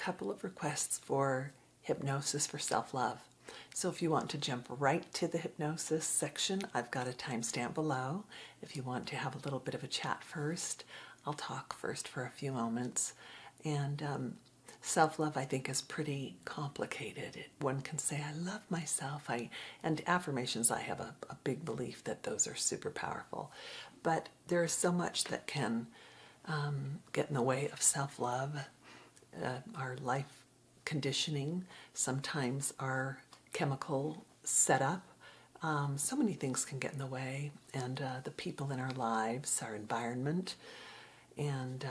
couple of requests for hypnosis for self-love. So if you want to jump right to the hypnosis section, I've got a timestamp below. If you want to have a little bit of a chat first, I'll talk first for a few moments. And self-love, I think, is pretty complicated. One can say, I love myself. And affirmations, I have a big belief that those are super powerful. But there is so much that can get in the way of self-love. Our life conditioning, sometimes our chemical setup. So many things can get in the way, and the people in our lives, our environment. And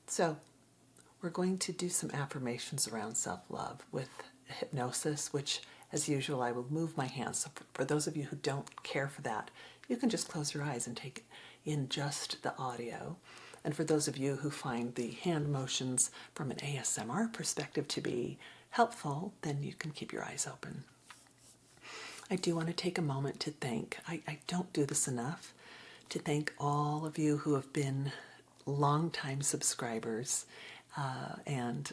so we're going to do some affirmations around self-love with hypnosis, which, as usual, I will move my hands. So for those of you who don't care for that, you can just close your eyes and take in just the audio. And for those of you who find the hand motions from an ASMR perspective to be helpful, then you can keep your eyes open. I do want to take a moment to thank, I don't do this enough, to thank all of you who have been longtime subscribers, and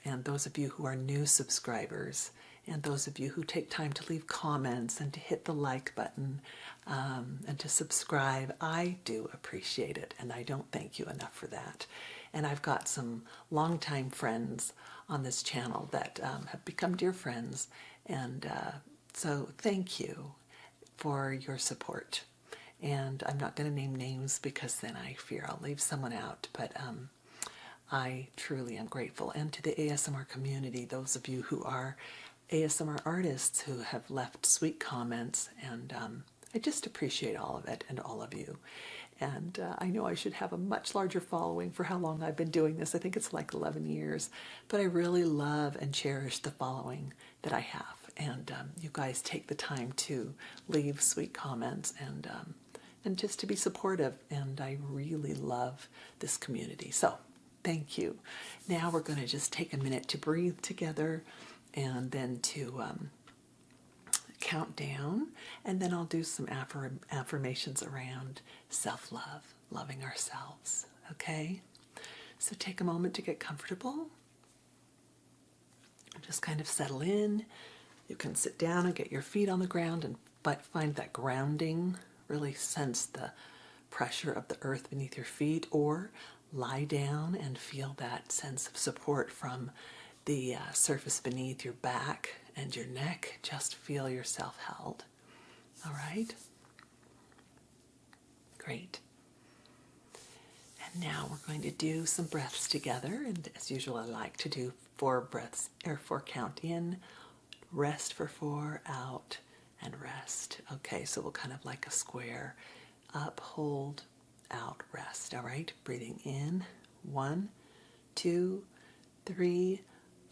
those of you who are new subscribers, and those of you who take time to leave comments and to hit the like button and to subscribe. I do appreciate it, and I don't thank you enough for that. And I've got some longtime friends on this channel that have become dear friends, and so thank you for your support. And I'm not going to name names because then I fear I'll leave someone out, but I truly am grateful. And to the ASMR community, those of you who are ASMR artists who have left sweet comments, and I just appreciate all of it and all of you. And I know I should have a much larger following for how long I've been doing this. I think it's like 11 years, but I really love and cherish the following that I have. And you guys take the time to leave sweet comments and just to be supportive. And I really love this community. So thank you. Now we're going to just take a minute to breathe together, and then to count down, and then I'll do some affirmations around self-love, loving ourselves, okay? So take a moment to get comfortable. Just kind of settle in. You can sit down and get your feet on the ground and find that grounding, really sense the pressure of the earth beneath your feet, or lie down and feel that sense of support from the surface beneath your back and your neck. Just feel yourself held. All right? Great. And now we're going to do some breaths together. And as usual, I like to do 4 breaths, or 4 count in, rest for 4, out, and rest. Okay, so we'll kind of like a square. Up, hold, out, rest. All right? Breathing in. 1, 2, 3,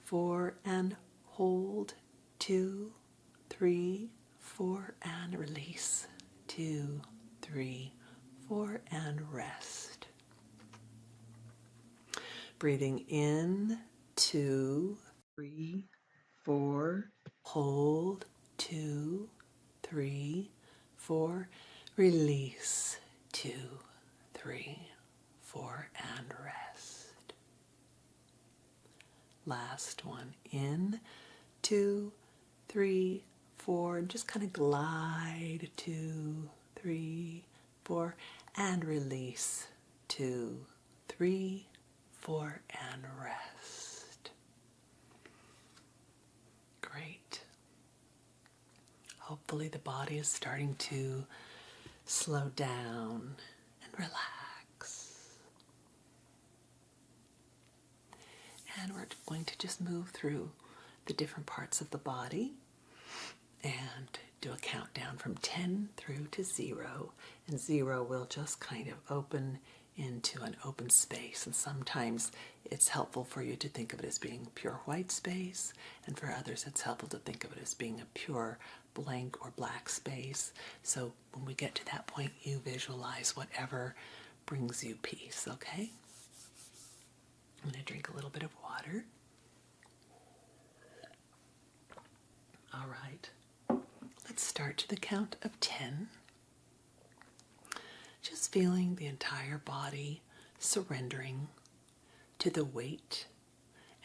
4, and hold. 2, 3, 4, and release. 2, 3, 4, and rest. Breathing in. 2, 3, 4, hold. 2, 3, 4, release. 2, 3, 4, and rest. Last one. In. 2, 3, 4, and just kind of glide. 2, 3, 4, and release. 2, 3, 4, and rest. Great. Hopefully the body is starting to slow down and relax. And we're going to just move through the different parts of the body and do a countdown from 10 through to 0. And 0 will just kind of open into an open space. And sometimes it's helpful for you to think of it as being pure white space, and for others it's helpful to think of it as being a pure blank or black space. So when we get to that point, you visualize whatever brings you peace, okay? I'm going to drink a little bit of water. All right, let's start to the count of 10. Just feeling the entire body surrendering to the weight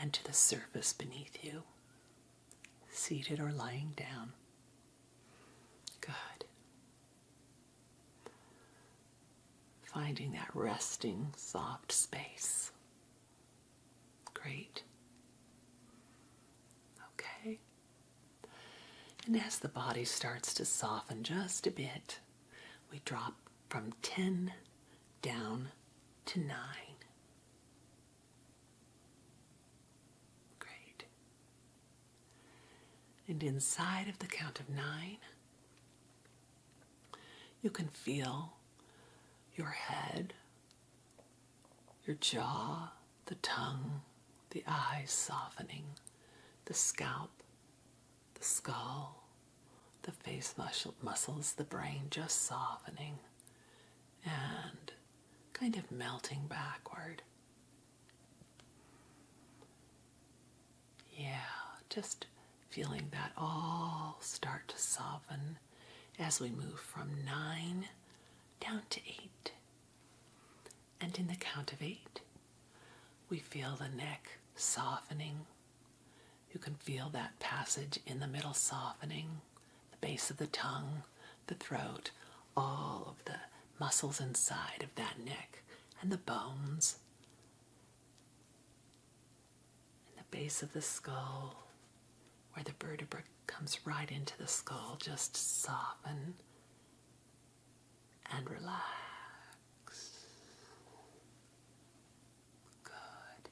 and to the surface beneath you, seated or lying down. Good. Finding that resting, soft space. Great. Okay. And as the body starts to soften just a bit, we drop from 10 down to 9. Great. And inside of the count of 9, you can feel your head, your jaw, the tongue, the eyes softening, the scalp, the skull, the face muscles, the brain just softening and kind of melting backward. Yeah, just feeling that all start to soften as we move from 9 down to 8. And in the count of 8, we feel the neck softening. You can feel that passage in the middle softening, the base of the tongue, the throat, all of the muscles inside of that neck, and the bones, and the base of the skull, where the vertebra comes right into the skull, just soften and relax. Good.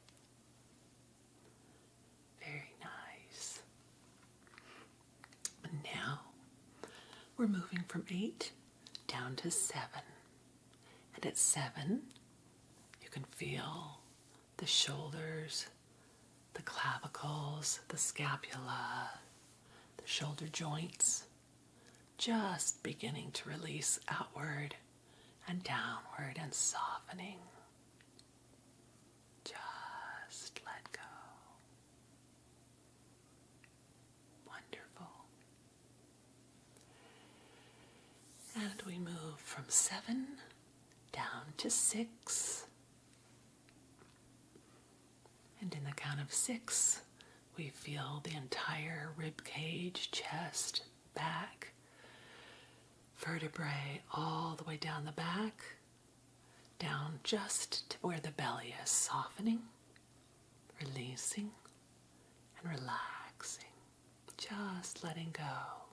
Very nice. And now we're moving from 8 down to 7. And at 7, you can feel the shoulders, the clavicles, the scapula, the shoulder joints, just beginning to release outward and downward and softening. Just let go. Wonderful. And we move from 7 down to 6. And in the count of 6, we feel the entire rib cage, chest, back, vertebrae all the way down the back, down just to where the belly is, softening, releasing, and relaxing. Just letting go,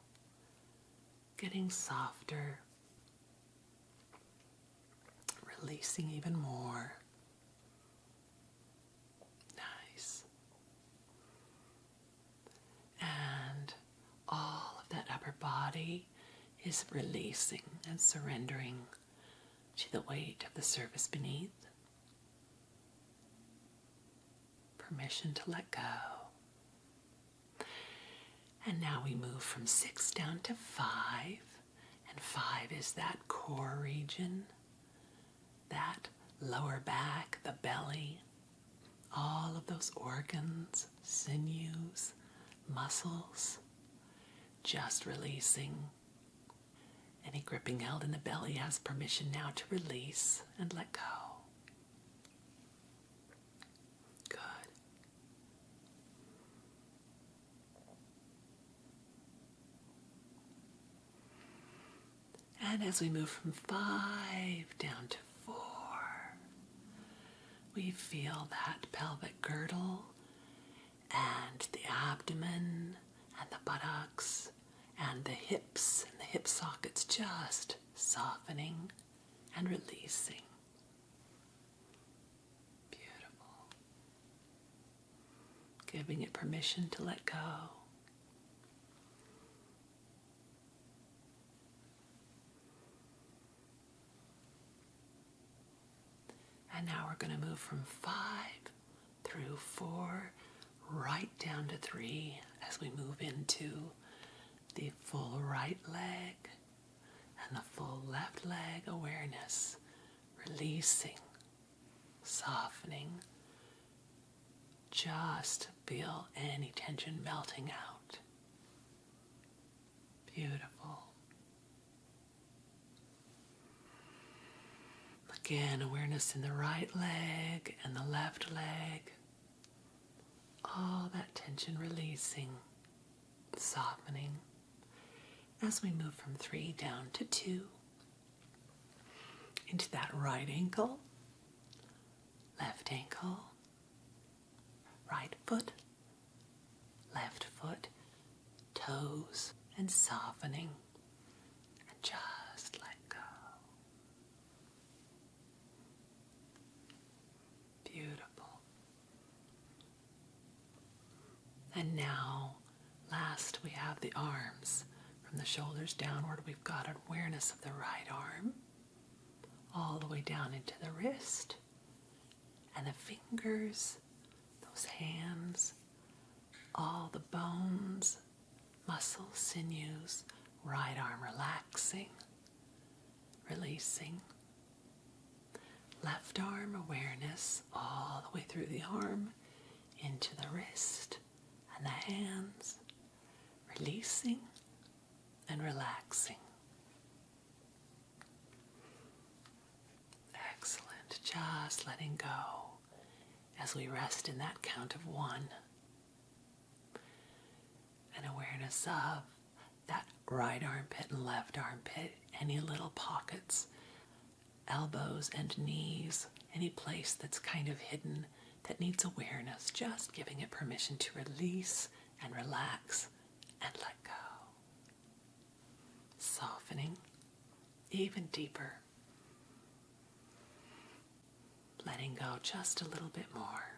getting softer, releasing even more. Nice. And all of that upper body is releasing and surrendering to the weight of the surface beneath. Permission to let go. And now we move from 6 down to 5. And 5 is that core region, that lower back, the belly, all of those organs, sinews, muscles, just releasing. Any gripping held in the belly has permission now to release and let go. Good. And as we move from 5 down to 4, we feel that pelvic girdle and the abdomen and the buttocks and the hips and the hip sockets just softening and releasing. Beautiful. Giving it permission to let go. And now we're going to move from 5 through 4, right down to 3 as we move into the full right leg and the full left leg awareness, releasing, softening. Just feel any tension melting out. Beautiful. Again, awareness in the right leg and the left leg. all that tension releasing, softening as we move from 3 down to 2 into that right ankle, left ankle, right foot, left foot, toes, and softening, and just let go. Beautiful. And now, last we have the arms. From the shoulders downward, we've got awareness of the right arm, all the way down into the wrist, and the fingers, those hands, all the bones, muscles, sinews, right arm relaxing, releasing. Left arm awareness all the way through the arm, into the wrist and the hands, releasing and relaxing. Excellent. Just letting go as we rest in that count of 1. An awareness of that right armpit and left armpit, any little pockets, elbows and knees, any place that's kind of hidden that needs awareness, just giving it permission to release and relax and let go. Softening even deeper. Letting go just a little bit more.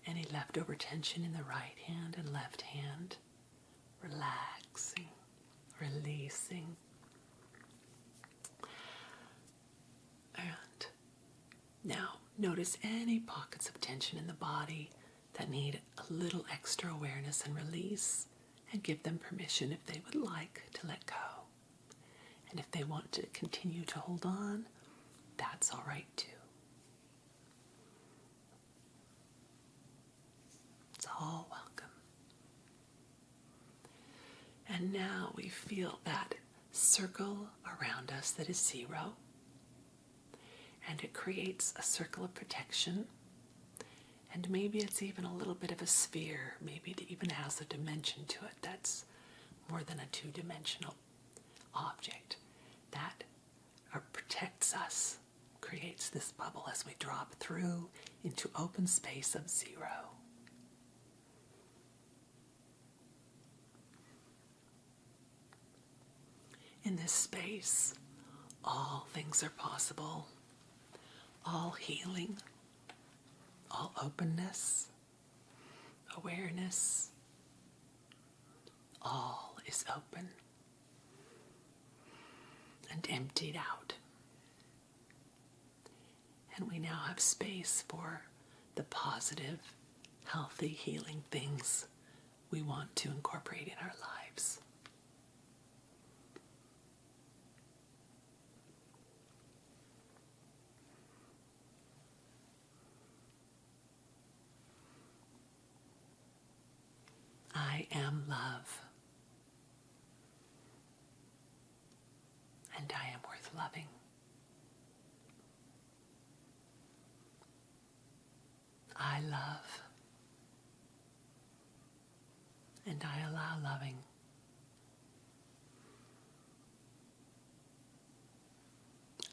Any leftover tension in the right hand and left hand, relaxing, releasing. And now notice any pockets of tension in the body that need a little extra awareness and release, and give them permission if they would like to let go. And if they want to continue to hold on, that's all right too. It's all welcome. And now we feel that circle around us that is 0. And it creates a circle of protection. And maybe it's even a little bit of a sphere. Maybe it even has a dimension to it that's more than a 2-dimensional object. That protects us, creates this bubble as we drop through into open space of 0. In this space, all things are possible. All healing, all openness, awareness, all is open and emptied out. And we now have space for the positive, healthy, healing things we want to incorporate in our lives. I am love, and I am worth loving. I love, and I allow loving.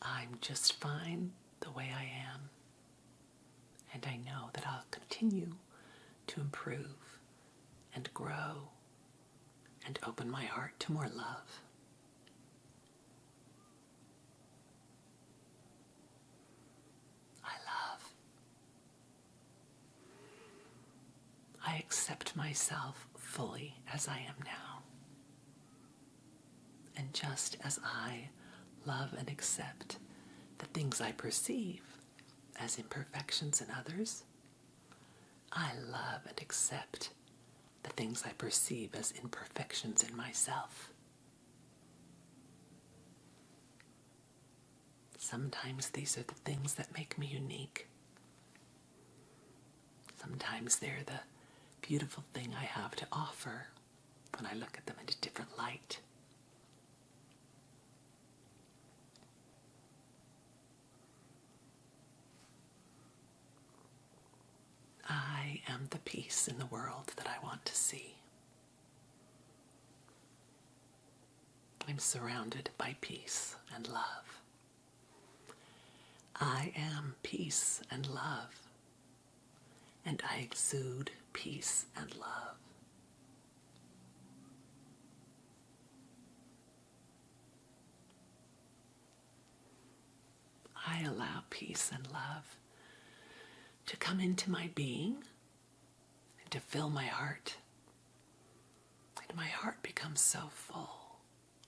I'm just fine the way I am, and I know that I'll continue to improve and grow and open my heart to more love. I love. I accept myself fully as I am now. And just as I love and accept the things I perceive as imperfections in others, I love and accept the things I perceive as imperfections in myself. Sometimes these are the things that make me unique. Sometimes they're the beautiful thing I have to offer when I look at them in a different light. I am the peace in the world that I want to see. I'm surrounded by peace and love. I am peace and love, and I exude peace and love. I allow peace and love to come into my being and to fill my heart. And my heart becomes so full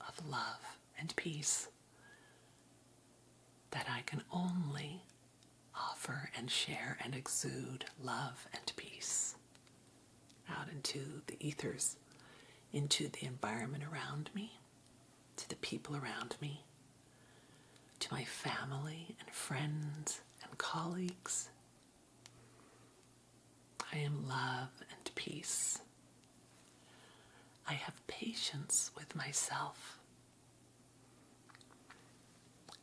of love and peace that I can only offer and share and exude love and peace out into the ethers, into the environment around me, to the people around me, to my family and friends and colleagues. I am love and peace. I have patience with myself,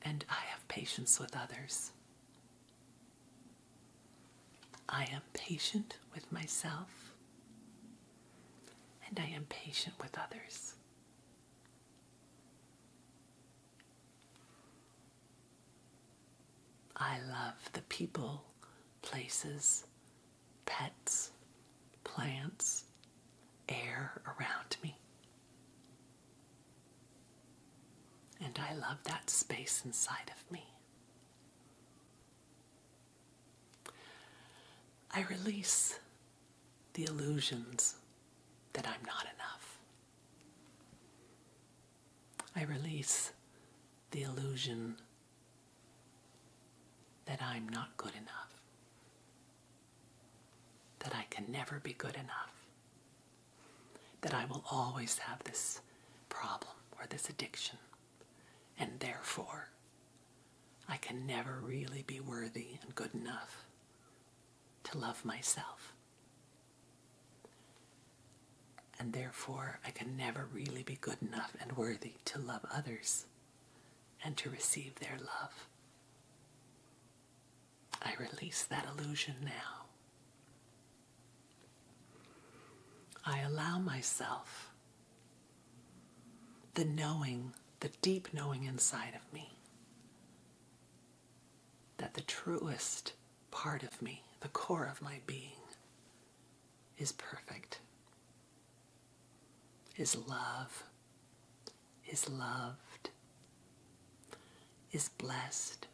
and I have patience with others. I am patient with myself, and I am patient with others. I love the people, places, pets, plants, air around me. And I love that space inside of me. I release the illusions that I'm not enough. I release the illusion that I'm not good enough, that I can never be good enough, that I will always have this problem or this addiction, and therefore I can never really be worthy and good enough to love myself. And therefore I can never really be good enough and worthy to love others and to receive their love. I release that illusion now. I allow myself the knowing, the deep knowing inside of me, that the truest part of me, the core of my being, is perfect, is love, is loved, is blessed,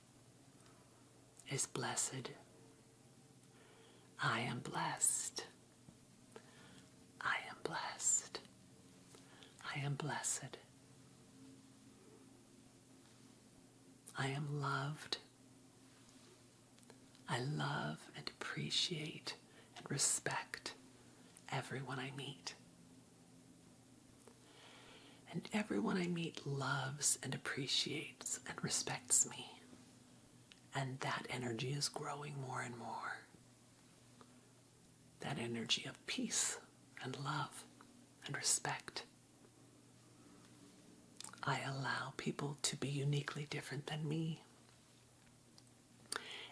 is blessed. I am blessed. I am blessed. I am blessed. I am loved. I love and appreciate and respect everyone I meet. And everyone I meet loves and appreciates and respects me. And that energy is growing more and more. That energy of peace and love and respect. I allow people to be uniquely different than me.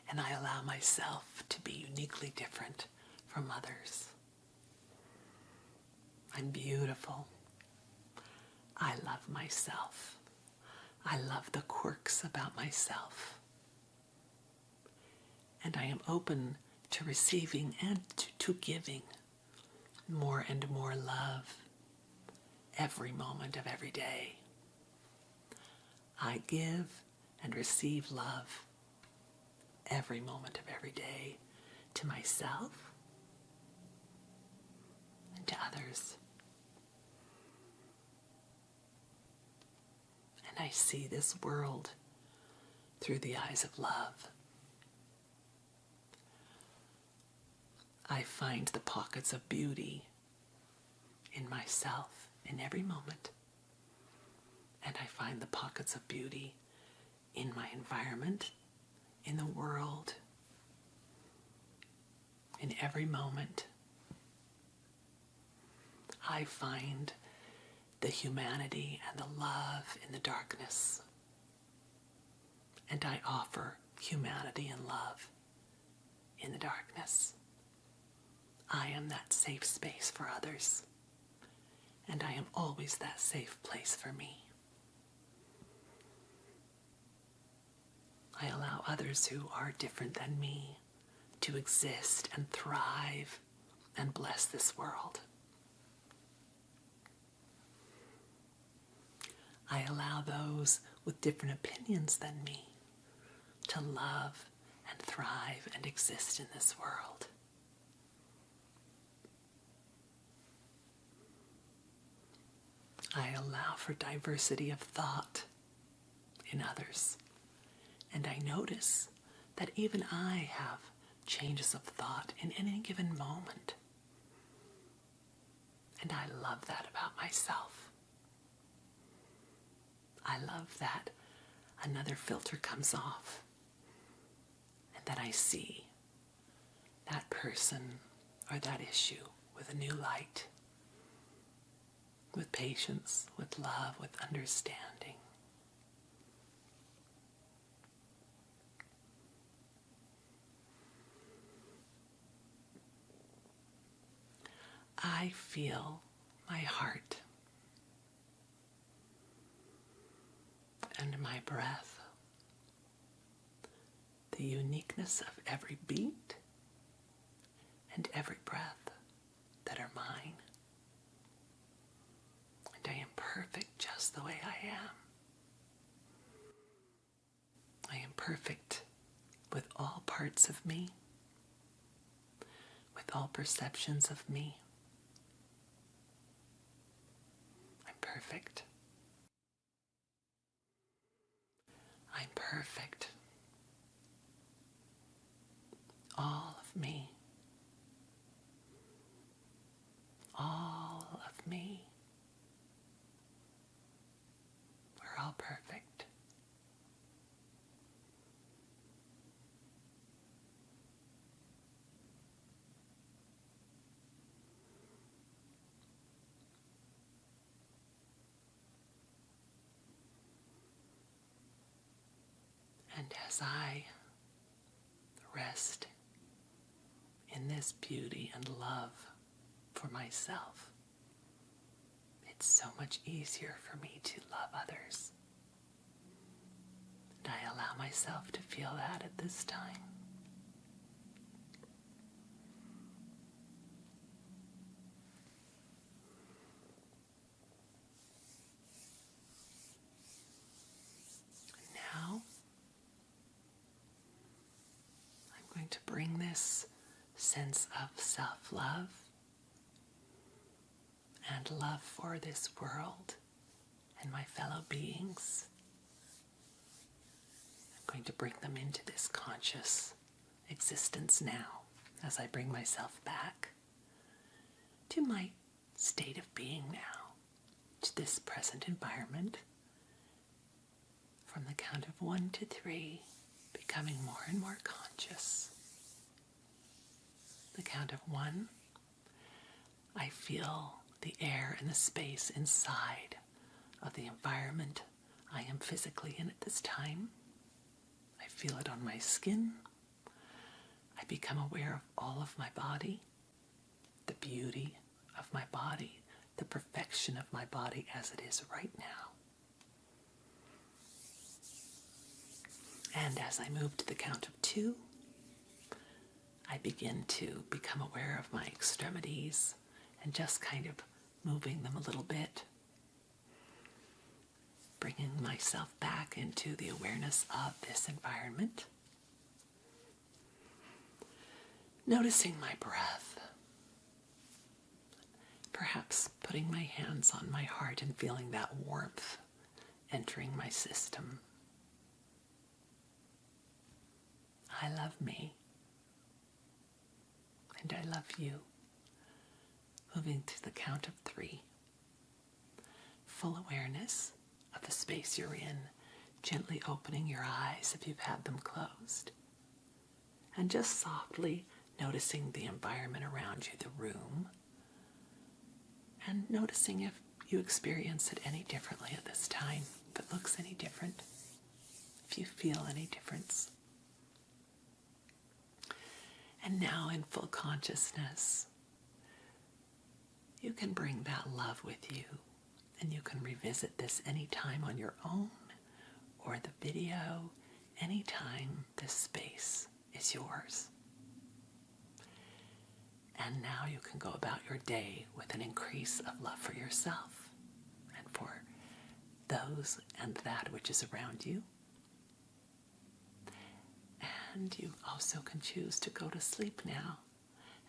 And I allow myself to be uniquely different from others. I'm beautiful. I love myself. I love the quirks about myself. And I am open to receiving and to giving more and more love every moment of every day. I give and receive love every moment of every day to myself and to others. And I see this world through the eyes of love. I find the pockets of beauty in myself in every moment. And I find the pockets of beauty in my environment, in the world, in every moment. I find the humanity and the love in the darkness. And I offer humanity and love in the darkness. I am that safe space for others, and I am always that safe place for me. I allow others who are different than me to exist and thrive and bless this world. I allow those with different opinions than me to love and thrive and exist in this world. I allow for diversity of thought in others, and I notice that even I have changes of thought in any given moment. And I love that about myself. I love that another filter comes off and that I see that person or that issue with a new light, with patience, with love, with understanding. I feel my heart and my breath, the uniqueness of every beat and every breath that are mine. And I am perfect just the way I am. I am perfect with all parts of me, with all perceptions of me. I'm perfect. I'm perfect. All of me. All of me. We're all perfect. And as I rest in this beauty and love for myself, it's so much easier for me to love others. And I allow myself to feel that at this time. Now, I'm going to bring this sense of self-love and love for this world and my fellow beings. I'm going to bring them into this conscious existence now as I bring myself back to my state of being now, to this present environment. From the count of 1 to 3, becoming more and more conscious. The count of 1, I feel the air and the space inside of the environment I am physically in at this time. I feel it on my skin. I become aware of all of my body, the beauty of my body, the perfection of my body as it is right now. And as I move to the count of 2, I begin to become aware of my extremities and just kind of moving them a little bit, bringing myself back into the awareness of this environment, noticing my breath, perhaps putting my hands on my heart and feeling that warmth entering my system. I love me, and I love you. Moving to the count of 3. Full awareness of the space you're in, gently opening your eyes if you've had them closed, and just softly noticing the environment around you, the room, and noticing if you experience it any differently at this time, if it looks any different, if you feel any difference. And now in full consciousness, you can bring that love with you, and you can revisit this anytime on your own or the video, anytime this space is yours. And now you can go about your day with an increase of love for yourself and for those and that which is around you. And you also can choose to go to sleep now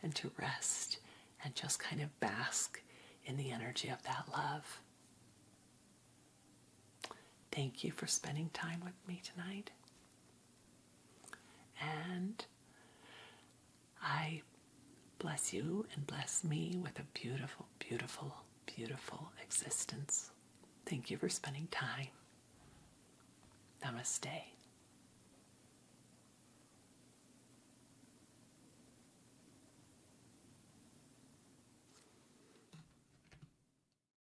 and to rest and just kind of bask in the energy of that love. Thank you for spending time with me tonight. And I bless you and bless me with a beautiful, beautiful, beautiful existence. Thank you for spending time. Namaste.